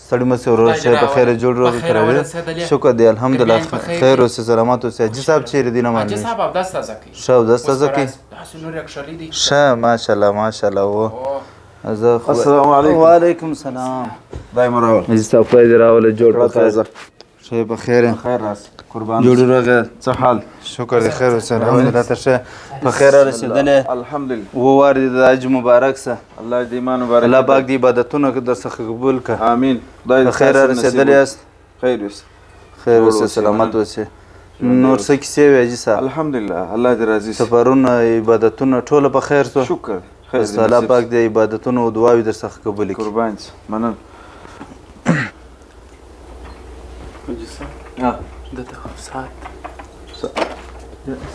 ستړي مه سئ ورور صاحب په خیره جوړ روغ کړی شکر دی الحمدلله خیر اوسئ سلامت اوسئ حاجي صاحب چیرې دي نه معلومېږي حاجي صاحب اودس تازه کوي ښه اودس تازه کوي داسې نور یې کښلي دي ښه ماشاءالله ماشاءالله و السلام علیکم وعلیکم سلام خدای مو راوړ حاجي صاحب خدای دې راوله جوړ په خیر ښه په خیر یم خیر راس قربان جوړ روغ څه حال شکر دی خیر اوسئ الحمدلله ته ښه په خیر رسېدلې الحمدلله ووار دې د حج مبارک سه الله دې ایمان مبارک الله پاک دې عبادتونه درڅخه قبول کړه امین خدای په خیر رسېدلې یاست خیر اوسه خیر اوسئ سلامت اوسئ نور څه کیسې وې حاجي صاحب الحمدلله الله دې راضي شي سفرونه عبادتونه ټوله په خیر سو شکر خیر دې الله پاک دې عبادتونه او دعاوې درڅخه قبول کړي قربان شي مننه حاجي صاحب دته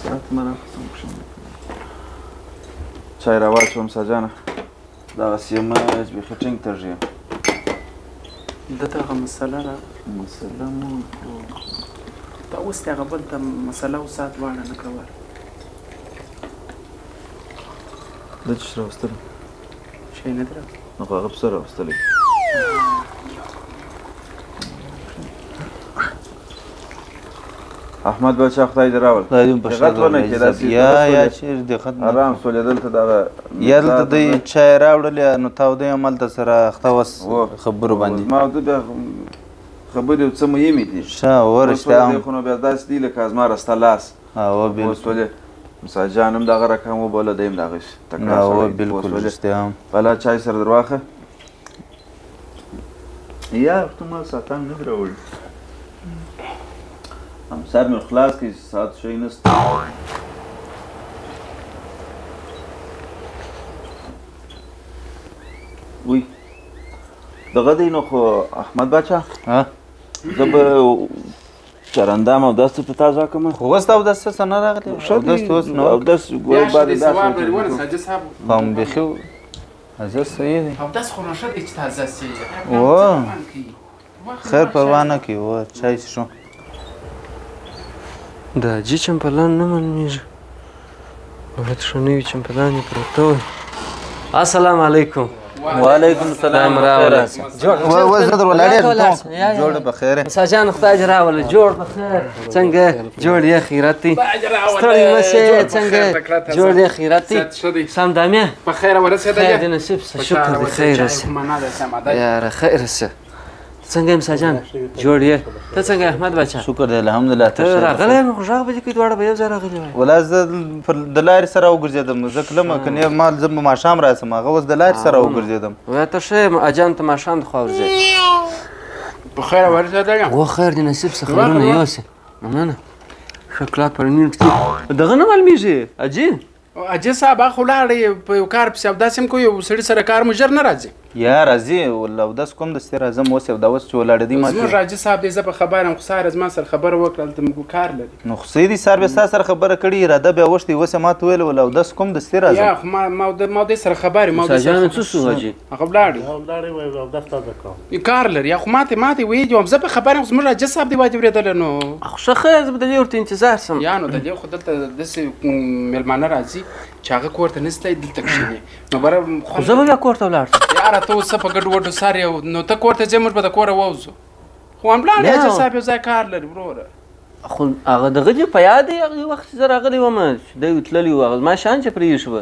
ساعت مرا چای راواچوم ساجانه دغسې یم بیخي ټینګ تږي یم دته هغه مسله را مسله مو دا اوس د هغه بل ته مسله او ساعت دواړه نه کوله دا چې راوستلی شی نه دی نو خو هغه پسه راوستلی احمد بچه خدای دې راول خدای دې په دقت ونه کړې داسې یا چیرې دقت نه آرام سولې دلته دغه یا دلته دوی چای راوړلې نو تاوده یې هملته سره اخته وس خبرو باندې ما د بیا خبرې څه مهمې دي ښه و رښتیا هم خو نو بیا داسې دي لکه زما رسته لاس هو بالکل ولې مسا جان هم دغه رقم وبوله دی هم دغه هو بالکل رښتیا هم بلا چای سره در واخه یا تو ما ساعتان نه دي راوړي سر مې خلاص کړي ساعت شی نسته وی دغه دی نو خو احمد بچه زه به چرندام اودس ته په تازه کړم خو اوس ته اودس ته نه راغلی اودس ته اوس نه اودس ګورې بعد ثواب لري ونه حاجي صاحب هم بیخي اودس صحیح دی اودس خو نو ښه دی چې تازه سي خیر پروا نه کوي و چای څښو د حاجي چمپلان نه معلومېږي باید ښه نوي چمپلان یې پراته وي السلام علیکم وعلیکم السلام راوله زه در ولاړ یم جوړ په خیر مسا جان خدای دې راوله جوړ په خیر څنګه جوړ یې خیراتي ستړی مه شې څنګه جوړ یې خیراتي سم دامیا په خیر ورسېدلې خیر دې نصیب شه شکر دې خیر شه یاره خیر شه څنګه یم ساجان جوړ یې ته څنګه احمد بچه شکر دی الحمدلله ته راغلی یم خو غږ به دې کوي دواړه به یو ځای راغلي وای ولا زه د لارې سره وګرځېدم زه کلمه که ما زه به ماښام راسم هغه اوس د لارې سره وګرځېدم وایه ته ښه یم اجان ته ماښام د خوا ورځې په خیر ورسېدلې و خیر دې نصیب څه خیرونه یوسې مننه ښه کلک په نیټ دغه نه معلومېږي اجي حاجي صاحب هغه خو لاړې په یو کار پسې اودس هم کوي یو سړي سره کار مو ژر نه راځي یا راځي ولا اودس کوم دستې راځم اوس یو دا اوس چې ولاړه دي زموږ حاجي صاحب دی زه په خبر یم خو سهار زما سره خبره وکړه هلته موږ کار لري نو خو صحیح دي سار بیا ستا سره خبره کړې اراده بیا وښتې اوس یې ما ته ویل ولا اودس کوم دستې راځم یا خو ما دې سره خبر یم ساجان څه شو حاجي هغه ولاړې کار لري یا خو ماته ویلي وم زه په خبر یم زموږ حاجي صاحب دی وایي اورېدلی نو ښه خیر زه به د دې ورته انتظار سم یا نو د دې خو دلته داسې مېلمانه راځي چې هغه کور ته نستی دلته کښېني نو بره خو زه به بیا کور ته ولاړ شم یاره ته اوس په ګډ وډو سر یو نو ته کور ته ځې موږ به د کوره ووځو خو هملاړې حاجي صاحب یو ځای کار لري وروره خو هغه دغه دې په یاد دی هغه وخت چې زه راغلی وم چې دی تللی و هغه زما شان چې پرې شوه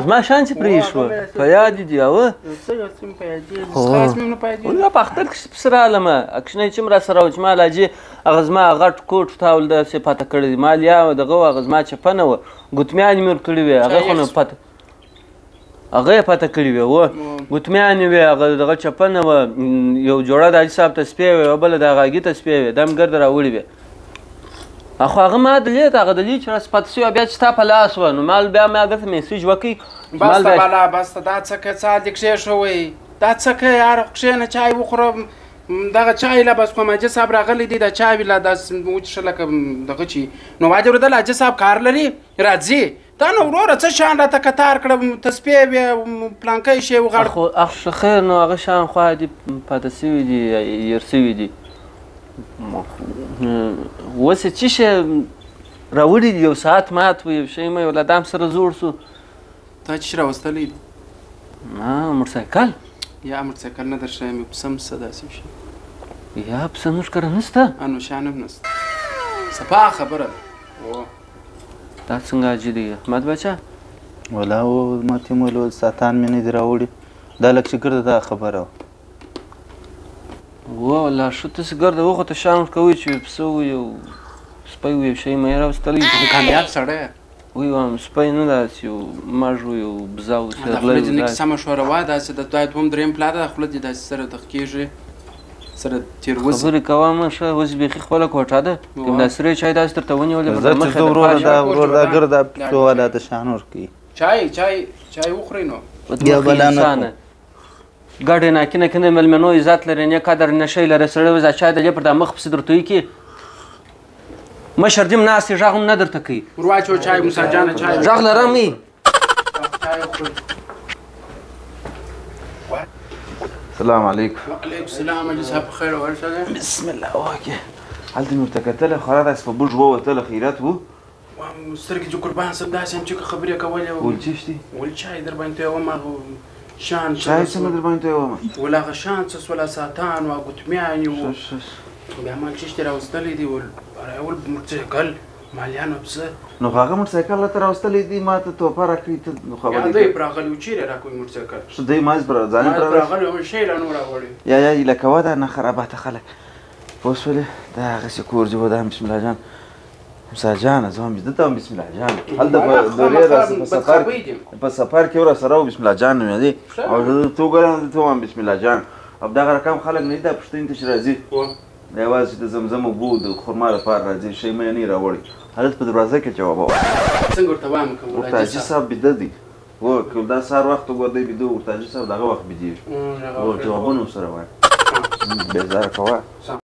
زما شان چې پرې شوه په یاد دي هغه یا په اختر کښې پسې رالمه اکشنی چې م را سره و چې ما لاجي هغه زما غټ کوټ ټاول داسې پاته کړی دی ما لیا دغه و هغه زما چپنه وه ګوتمیانې مې ورکړې وې هغه خو نو پاته هغه یې پاته کړې وې و ګوتمیانې وې هغه دغه چپنه وه یو جوړه د حاجي صاحب ته سپی وې یوه بله د هغه حاجي ته سپی وې دا مې ګرده راوړې وې خو هغه ما د لید هغه د لید چې راس پاته سوی بیا چې ستا په لاس وه نو مال بیا ما هغه ته میسیج وکړئ بس ته بالا بس ته دا څه که څه دې کښېښوئ دا څه که یاره کښېنه چای وخوره دغه چای له بس کوم حاجي صاحب راغلی دی دا چای له داسې وچښه لکه دغه چي نو واجب اورېدل حاجي صاحب کار لري راځي دا نو وروره څه شان راته کتار کړه تسپې وې پلانکی شی وغړ ښه خیر نو هغه شان خوا دي پاته سوي دي هېر سوي دي اوس یې څه شی راوړي دي یو ساعت مات و یو شی مې ولادام سره زوړ سو تا چې راوستلی دي موټرسایکل یا موټرسایکل نه درښایم یو پسه مسه داسې شي یا پسه نور کره نشته نوشیان هم نشته صفا خبره دا څنګه حاجي دی احمد بچه ولا و ما ته مول ساتان مې نه دی راوړي دا لږ چې ګرده دا خبره وه والله ښه تاسې ګرده وخو ته شام کوئ چې پسه و یو سپی و یو شی مې راوستلی کامیاب سړی وی وایم سپی نه داسې یو مږ و یو بزه و د خوله دې نه کیسه مشوره وه داسې د دویم درېیم پلا ده خوله دې داسې سره دغه کېږي سره تېروځي خبرې کوه مه ښه اوس بیخي خپله کوټه ده کوم دا سرې چای داسې درته ونیولې زه چې زه ورور دا ګرده پسه والا ته شان ورکوي چای وخورئ نو یا بلا نه ګډې ناکینه کنه مېلمنو عزت لري نه قدر نه شی لري سړی وځه چای د پر دا مخ پسې درته وي کې مشر دې ناستې غږ هم نه درته کوي ور واچو چای موسی جانه چای غږ لرم یې السلام علیکم وعلیکم السلام حاجي صاحب په خیر ورسره بسم الله وکړه هلته مې ورته کتله خورا داسې په بوږ ووتله خیرت و سترګې چې قربان صاحب داسې هم چې خبرې کولې ول چشتي ول چای در باندې تویوم شان چای څه مې در باندې تویوم ول هغه شان څه سوله ساتان و ګوتمیانې و بیا ما چشتې راوستلی دي ول موټرسایکل مالیان و پسه نو هغه موټرسایکل راته راوستلی دي ما ته توپه راکړي ته نو خبرې یا دی راغلی و چیرې راکوي موټرسایکل ښه دی ما ځانې راغلی و شی لا نور راغلی یا ایله کوه دا نه خراباته خلک پوه شولې دا هغسې کور جوړ دا بسم الله جان موسی جانه زه هم ده ته هم بسم الله جان هلته په دورې په سفر کې راسره و بسم الله جان نومېدی او زه ته وګورم ته هم بسم الله جان همدغه رقم خلک نه دي دا پوښتنې ته چې راځي دا یوازې د زمزم اوبه د خرما لپاره راځي شی مې نه راوړي هلته په دروازه کې جواب ووایه څنګه ورته وایم که ورته حاجي صاحب بیده دی هو که دا سهار وخت وګور دی بیده ورته حاجي صاحب دغه وخت بیدېږي جوابونه ورسره وایه بېزاره کوه